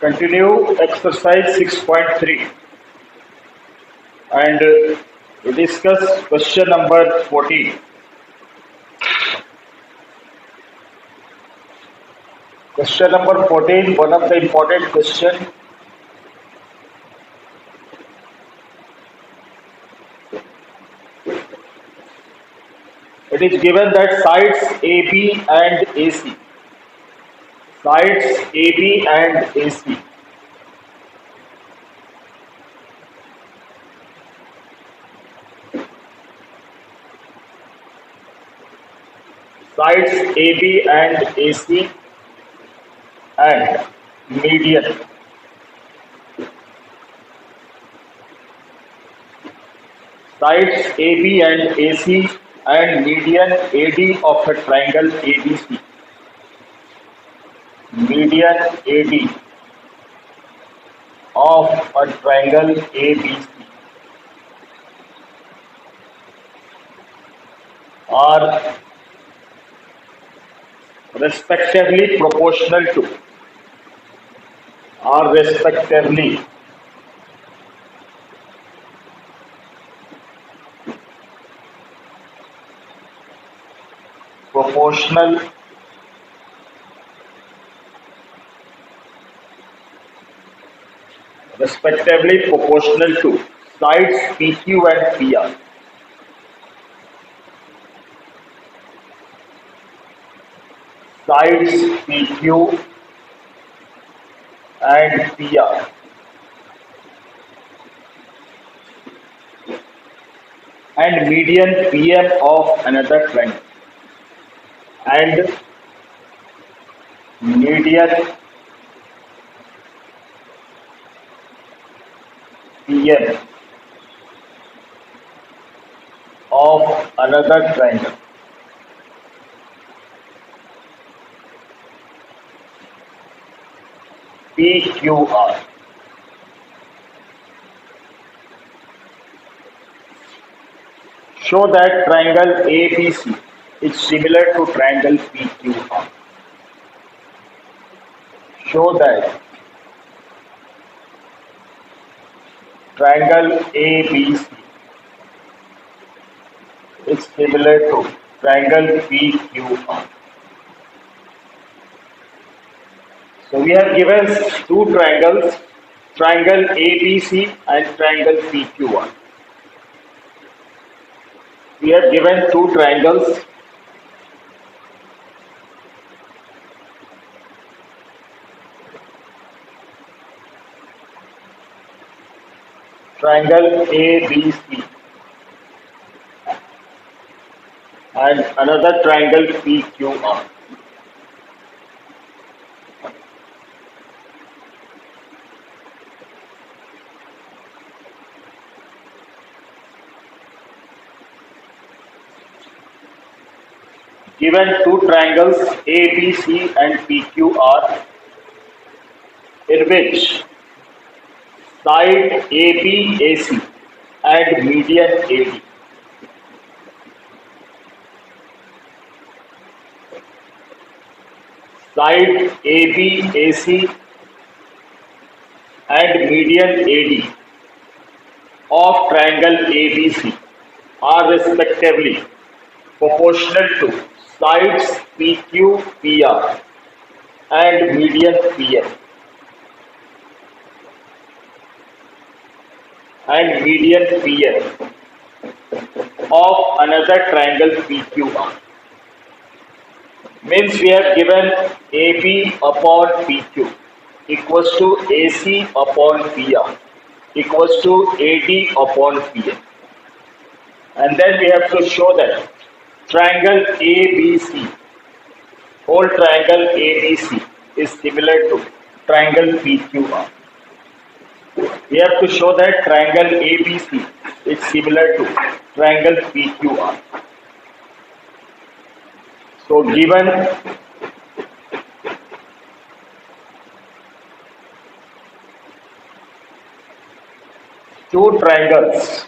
Continue exercise 6.3 and we discuss question number 14. Question number 14, one of the important question. It is given that sides AB and AC. Sides AB and AC. Sides AB and AC and median. Sides AB and AC and median AD of a triangle ABC. Median AD of a triangle ABC are respectively proportional to are respectively proportional to sides PQ and PR. Sides PQ and PR and median PM of another triangle and median PM of another triangle. PQR. Show that triangle ABC is similar to triangle PQR. Show that triangle ABC is similar to triangle PQR. So we have given two triangles, triangle ABC and triangle PQR. We have given two triangles, triangle ABC and another triangle PQR. Given two triangles ABC and PQR in which side ABAC and median AD side ABAC and median AD of triangle ABC are respectively proportional to sides PQ, PR and median PM and median PM of another triangle PQR. Means we have given AB upon PQ equals to AC upon PR equals to AD upon PM. And then we have to show that triangle ABC, whole triangle ABC is similar to triangle PQR. We have to show that triangle ABC is similar to triangle PQR. So given two triangles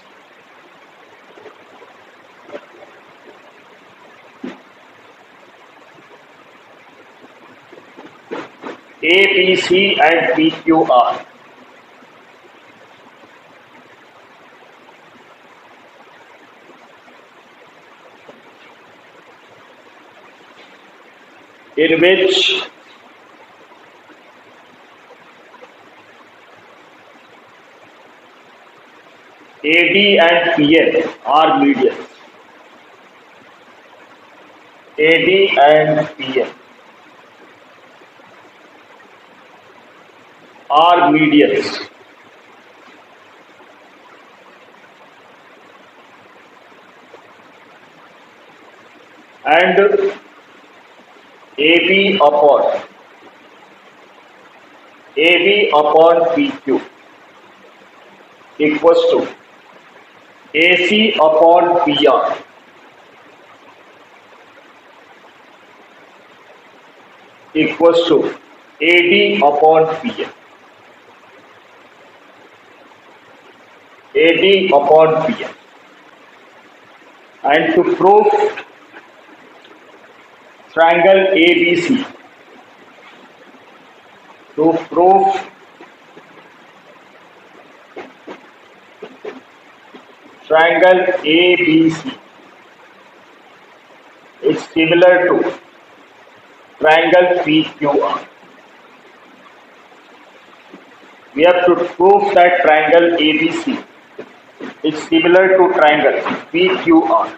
ABC and PQR, in which AD and PM are medians. AD and PM are medians. And AB upon PQ equals to AC upon PR equals to AD upon PM. AD upon PM. And to prove triangle ABC, to prove triangle ABC is similar to triangle PQR. We have to prove that triangle ABC is similar to triangle PQR.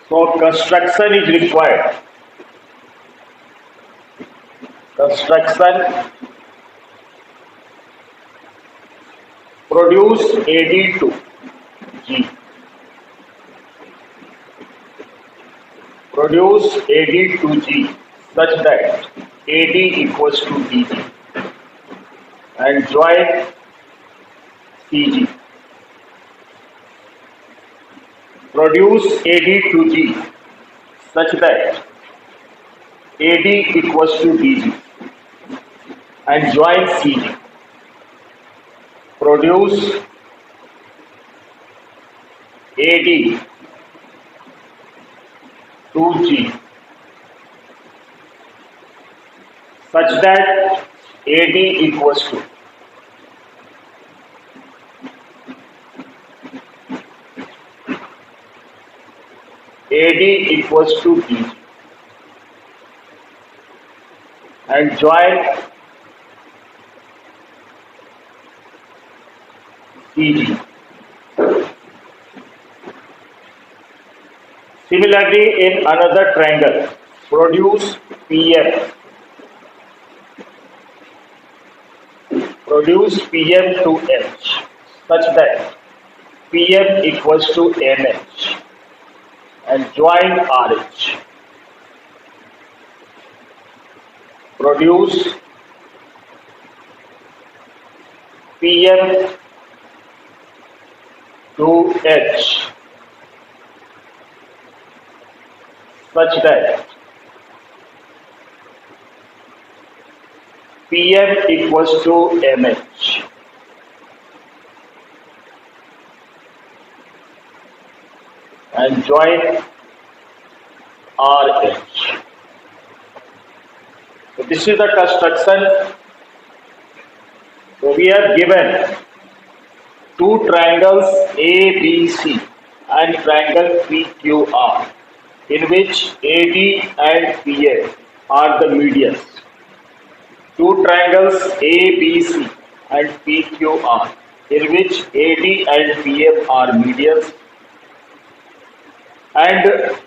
So construction is required. Construction produce AD to G. Produce AD to G such that AD equals to DG and join CG. Produce AD to G such that AD equals to DG and join CG. Produce AD to G such that AD equals to DG and join CG. Similarly, in another triangle, produce PM to H such that PM equals to MH and join RH. Produce PM to H such that PM equals to MH and join RH. So this is the construction. So we have given two triangles ABC and triangle PQR in which AD and PA are the medians. Two triangles ABC and PQR in which AD and PM are medians, and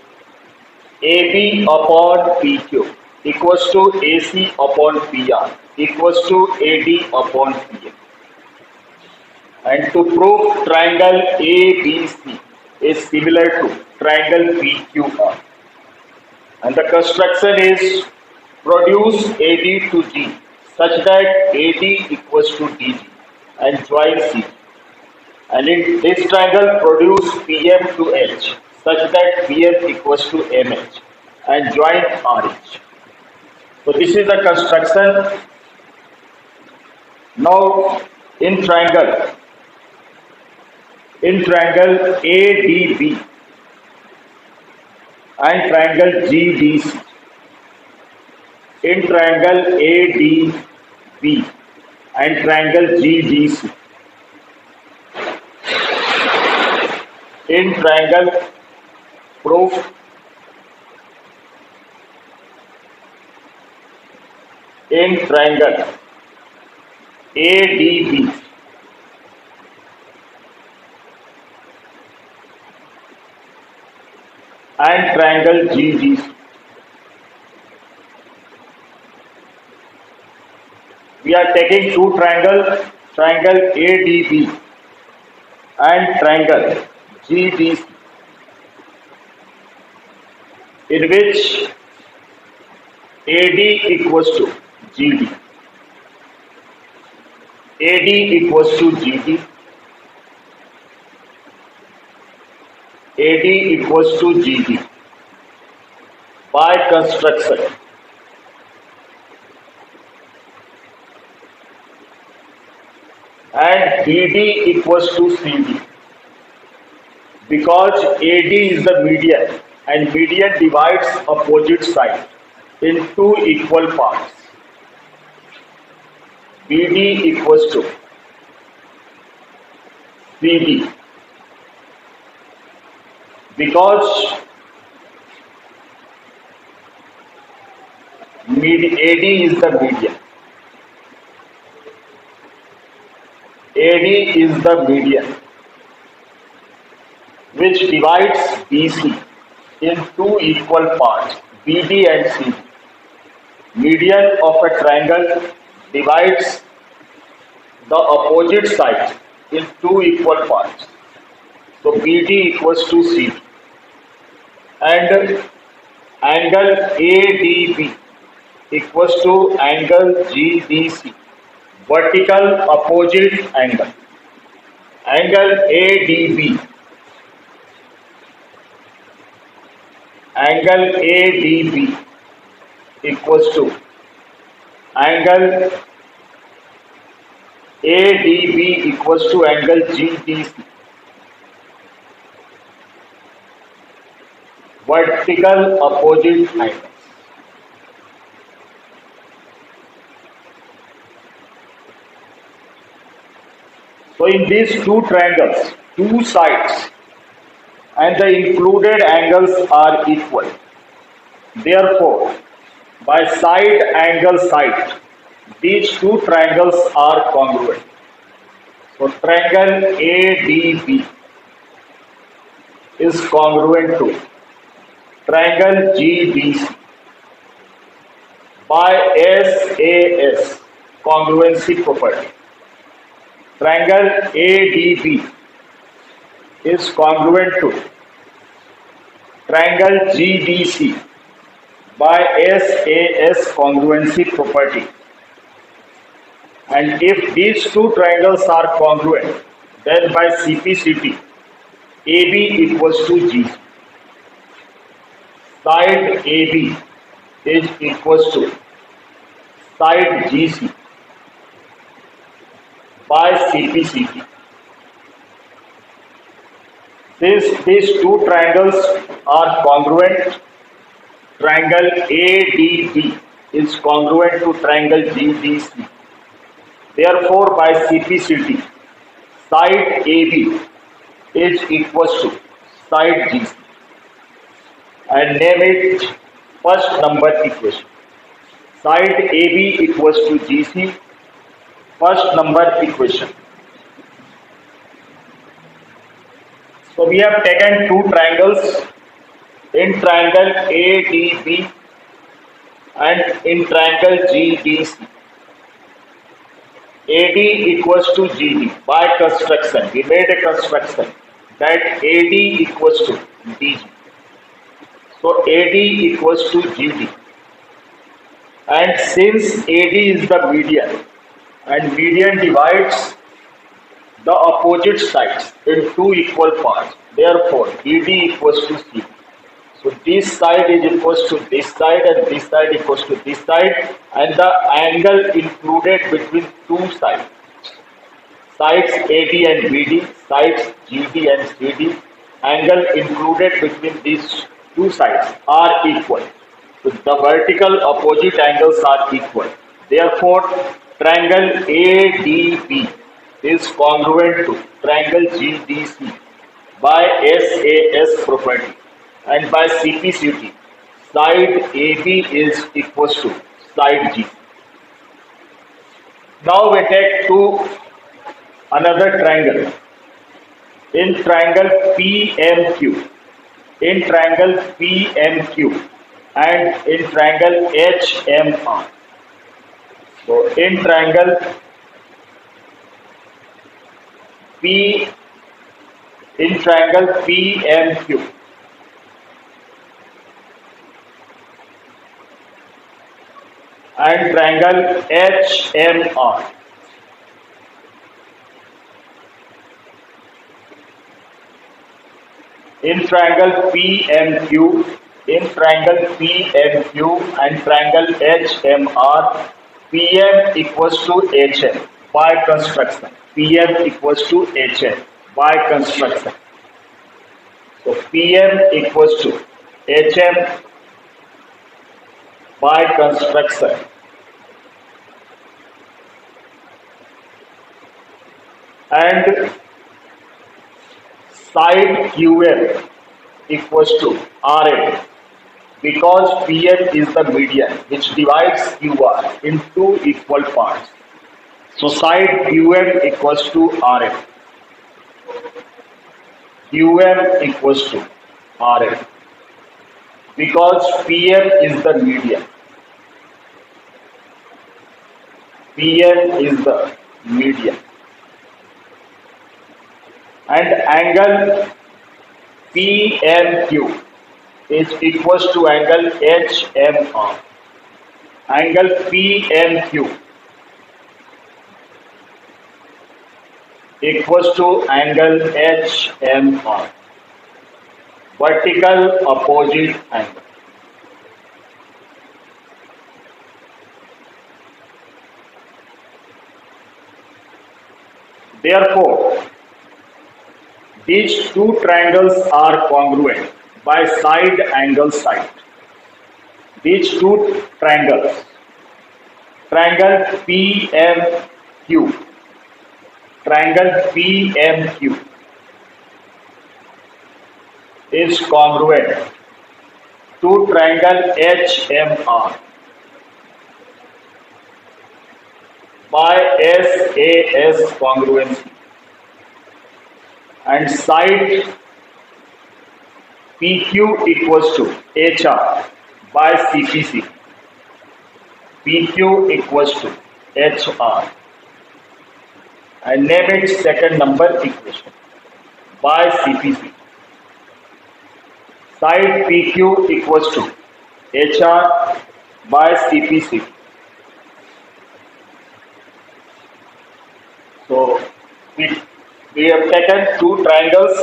AB upon PQ equals to AC upon PR equals to AD upon PM. And to prove triangle ABC is similar to triangle PQR, and the construction is produce AD to G such that AD equals to DG and join C. And in this triangle produce PM to H such that PM equals to MH and join RH. So this is the construction. Now in triangle ADB and triangle GDC, in triangle ADB and triangle GDC. In triangle proof in triangle ADB and triangle GDC. We are taking two triangles, triangle ADB and triangle GDC, in which AD equals to GD, AD equals to GD, AD equals to GD by construction. And BD equals to CD, because AD is the median and median divides opposite side in two equal parts. BD equals to CD, because AD is the median. AD is the median which divides BC in two equal parts, BD and CD. Median of a triangle divides the opposite sides in two equal parts. So BD equals to CD. And angle ADB equals to angle GDC. Vertical opposite angle. Angle ADB. Angle ADB equals to angle ADB equals to angle GDC. Vertical opposite angles. So in these two triangles, two sides and the included angles are equal. Therefore, by side angle side, these two triangles are congruent. So triangle ADB is congruent to triangle GDC by SAS, congruency property. Triangle ADB is congruent to triangle GDC by SAS, congruency property. And if these two triangles are congruent, then by CPCT, AB equals to GC. Side AB is equals to side GC by CPCT. Since these two triangles are congruent, triangle ADB is congruent to triangle GDC. Therefore, by CPCT, side AB is equals to side GC. And name it first number equation. Side AB equals to GC, first number equation. So we have taken two triangles, in triangle ADB and in triangle GDC. AD equals to GD by construction. We made a construction that AD equals to DG. So AD equals to GD. And since AD is the median and median divides the opposite sides in two equal parts, therefore BD equals to CD. So this side is equals to this side and this side equals to this side, and the angle included between two sides, sides AD and BD, sides GD and CD, angle included between these two sides are equal. So the vertical opposite angles are equal. Therefore, triangle ADB is congruent to triangle GDC by SAS property, and by CPCT, side AB is equals to side G. Now we take to another triangle. In triangle PMQ, in triangle PMQ, and in triangle HMR. So in triangle P, in triangle PMQ and triangle HMR. In triangle PMQ, in triangle PMQ and triangle HMR, PM equals to HM by construction. PM equals to HM by construction. So PM equals to HM by construction. And side QM equals to RM, because PM is the median which divides QR in two equal parts. So side QM equals to RM. QM equals to RM, because PM is the median. PM is the median. And angle PMQ is equals to angle HMR. Angle PMQ equals to angle HMR. Vertical opposite angle. Therefore, these two triangles are congruent by side angle side. These two triangles, triangle PMQ, triangle PMQ is congruent to triangle HMR by SAS congruency, and side PQ equals to HR by CPC. PQ equals to HR, and name it second number equation by CPC. Side PQ equals to HR by CPC. So we have taken two triangles,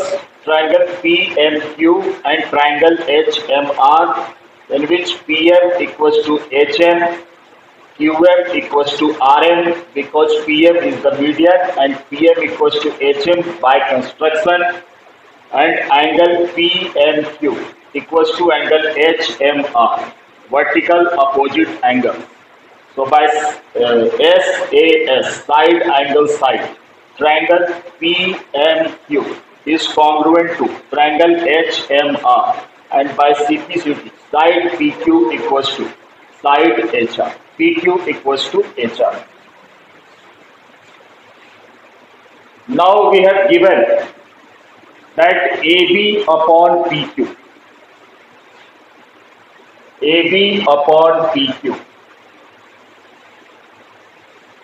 triangle PMQ and triangle HMR, in which PM equals to HM, QM equals to RM, because PM is the median, and PM equals to HM by construction, and angle PMQ equals to angle HMR, vertical opposite angle. So by SAS, side angle side, triangle PMQ is congruent to triangle HMR, and by CPCT, side PQ equals to side HR. PQ equals to HR. Now we have given that AB upon PQ, AB upon PQ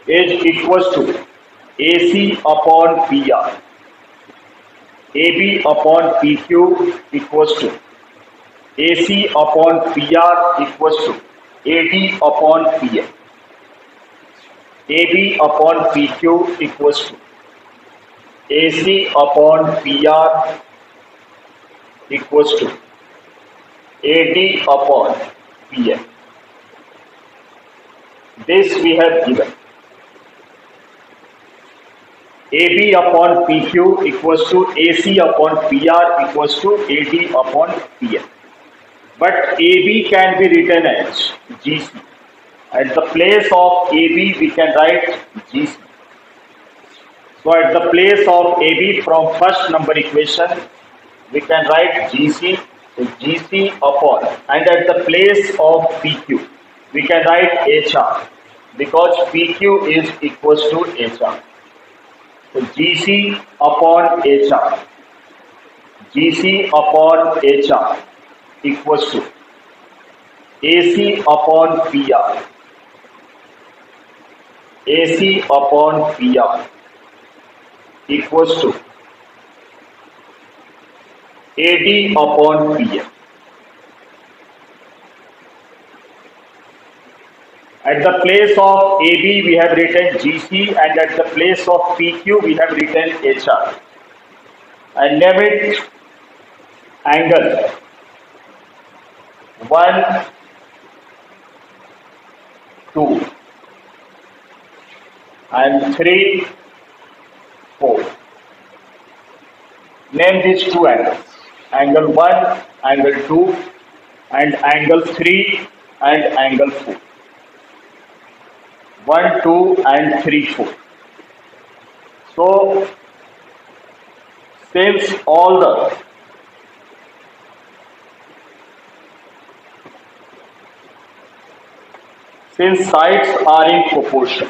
is equals to AC upon PR. AB upon PQ equals to AC upon PR equals to AD upon PA. AB upon PQ equals to AC upon PR equals to AD upon PA. This we have given. AB upon PQ equals to AC upon PR equals to AD upon PA. but AB can be written as GC. At the place of AB, we can write GC. So at the place of AB from first number equation, we can write GC, so GC upon, and at the place of PQ, we can write HR because PQ is equals to HR. So GC upon HR, GC upon HR equals to AC upon PR, AC upon PR equals to AD upon PM. At the place of AB we have written GC, and at the place of PQ we have written HR. And name it angle 1, 2 and 3, 4. Name these two angles. Angle 1, angle 2 and angle 3 and angle 4. 1, 2 and 3, 4. So since sides are in proportion,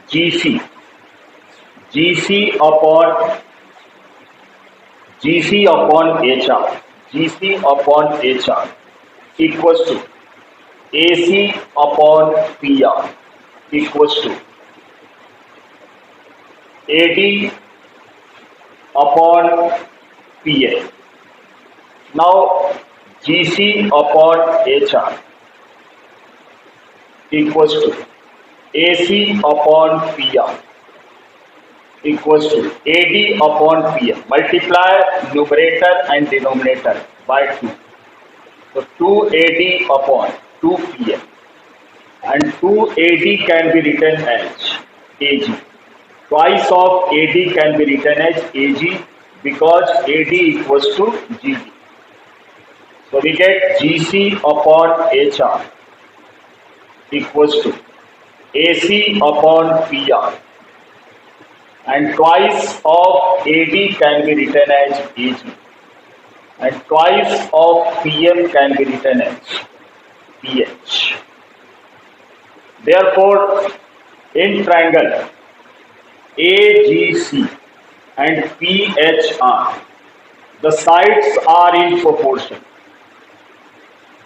GC upon HR equals to AC upon PR equals to AD upon PA. Now GC upon HR equals to AC upon PR equals to AD upon PM. Multiply numerator and denominator by 2. So 2AD upon 2PM. And 2AD can be written as AG. Twice of AD can be written as AG because AD equals to GD. So we get GC upon HR equals to AC upon PR. And twice of AD can be written as AG. And twice of PM can be written as PH. Therefore, in triangle AGC and PHR, the sides are in proportion.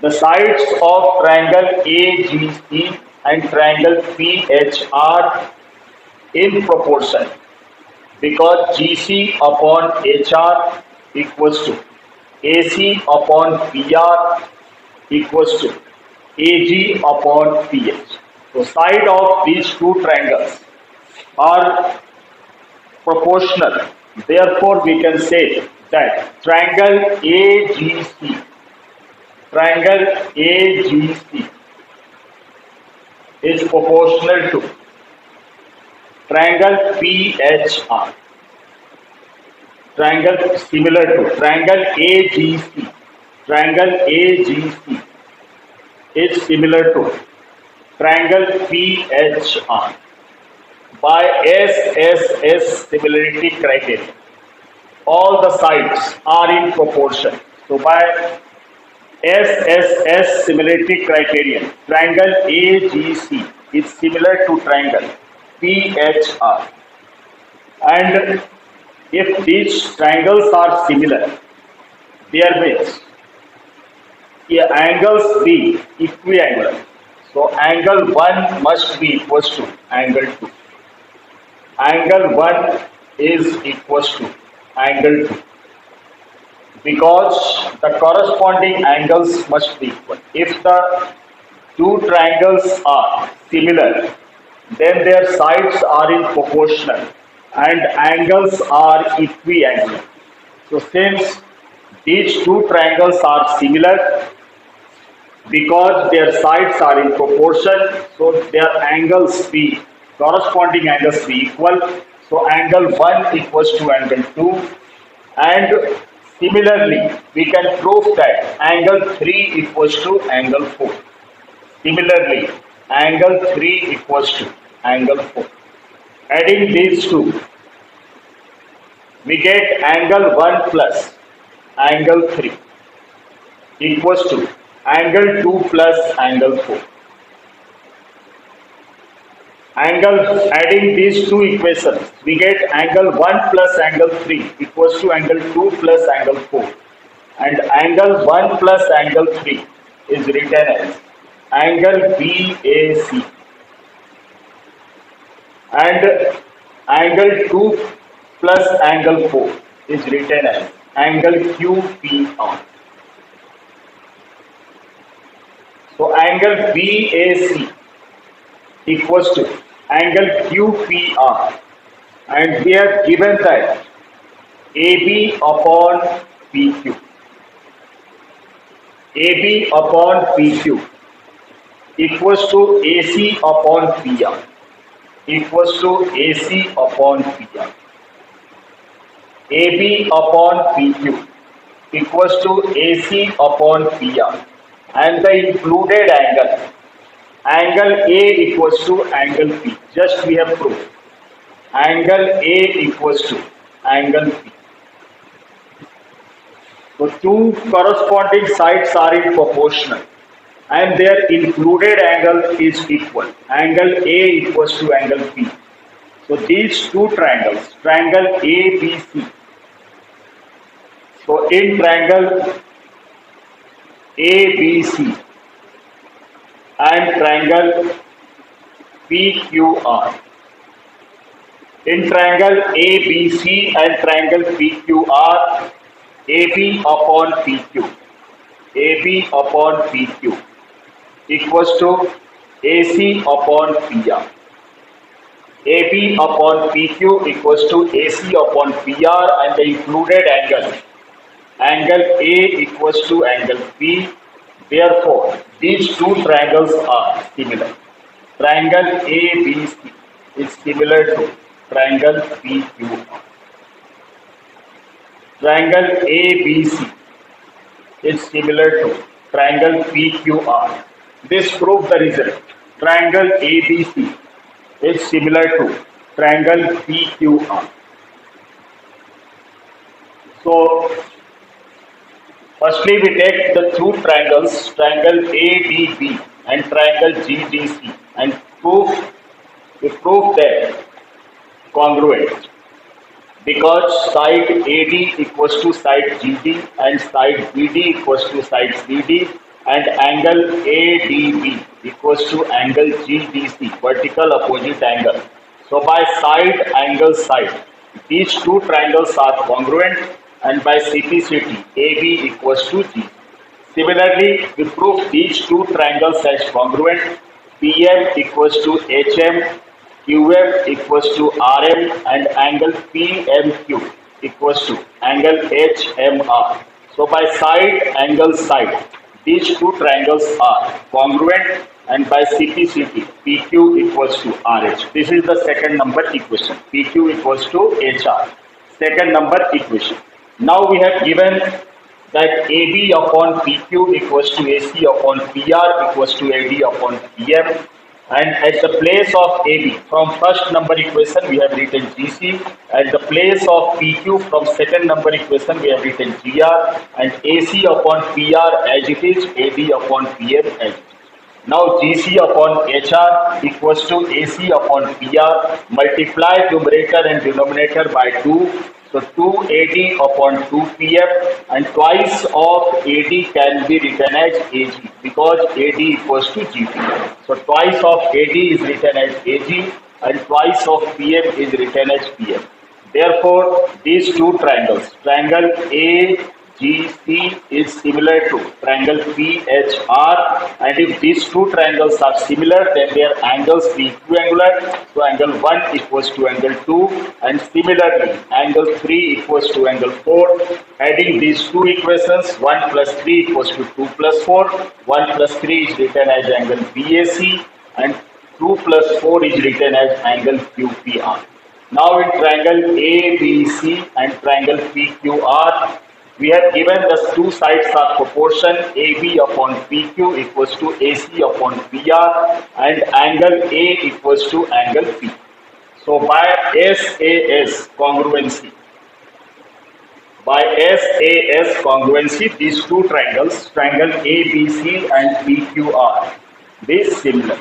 The sides of triangle AGC and triangle PHR in proportion because GC upon HR equals to AC upon PR equals to AG upon PH. So side of these two triangles are proportional. Therefore, we can say that triangle AGC is proportional to triangle PHR. Triangle similar to triangle AGC. Triangle AGC is similar to triangle PHR by SSS similarity criteria. All the sides are in proportion. So by SSS similarity criterion, triangle AGC is similar to triangle PHR. And if these triangles are similar, there means angles be equiangular. So angle 1 must be equals to angle 2. Angle 1 is equals to angle 2 because the corresponding angles must be equal. If the two triangles are similar, then their sides are in proportional and angles are equiangular. So since these two triangles are similar, because their sides are in proportion, so their angles be corresponding angles be equal. So angle 1 equals to angle 2, and Similarly, we can prove that angle 3 equals to angle 4. Similarly, angle 3 equals to angle 4. Adding these two, we get angle 1 plus angle 3 equals to angle 2 plus angle 4. Adding these two equations, we get angle 1 plus angle 3 equals to angle 2 plus angle 4. And angle 1 plus angle 3 is written as angle BAC. And angle 2 plus angle 4 is written as angle QPR. So angle BAC equals to angle QPR, and we have given that AB upon PQ. AB upon PQ equals to AC upon PR equals to AC upon PR. AB upon PQ equals to AC upon PR, and the included angle A equals to angle P. Just we have proved. Angle A equals to angle P. So two corresponding sides are in proportional and their included angle is equal. Angle A equals to angle P. So these two triangles, triangle ABC. So in triangle ABC and triangle PQR. In triangle ABC and triangle PQR, AB upon PQ equals to AC upon PR. AB upon PQ equals to AC upon PR, and the included angle A equals to angle P. Therefore, these two triangles are similar. Triangle ABC is similar to triangle PQR. Triangle ABC is similar to triangle PQR. This proves the result. Triangle ABC is similar to triangle PQR. So, firstly, we take the two triangles, triangle ADB and triangle GDC, and we prove that congruent, because side AD equals to side GD and side BD equals to side CD, and angle ADB equals to angle GDC, vertical opposite angle. So by side angle side, these two triangles are congruent, and by CPCT, AB equals to G. Similarly, we prove these two triangles as congruent. PM equals to HM, QF equals to RM, and angle PMQ equals to angle HMR. So by side angle side, these two triangles are congruent, and by CPCT, PQ equals to RH. This is the second number equation. PQ equals to HR. Second number equation. Now we have given that AB upon PQ equals to AC upon PR equals to AD upon PM. And at the place of AB, from first number equation we have written GC. At the place of PQ, from second number equation we have written GR. And AC upon PR as it is, AD upon PM as it is. Now GC upon HR equals to AC upon PR. Multiply numerator and denominator by 2. So 2 AD upon 2 PM, and twice of AD can be written as AG because AD equals to GP. So twice of AD is written as AG and twice of PM is written as PM. Therefore, these two triangles, triangle AGC is similar to triangle PHR, and if these two triangles are similar, then their angles be equiangular. So angle 1 equals to angle 2, and similarly angle 3 equals to angle 4. Adding these two equations, 1 plus 3 equals to 2 plus 4. 1 plus 3 is written as angle BAC, and 2 plus 4 is written as angle QPR. Now in triangle ABC and triangle PQR, We have given the two sides are proportion AB upon PQ equals to AC upon PR and angle A equals to angle P. So by SAS congruency, these two triangles, triangle ABC and PQR, they similar.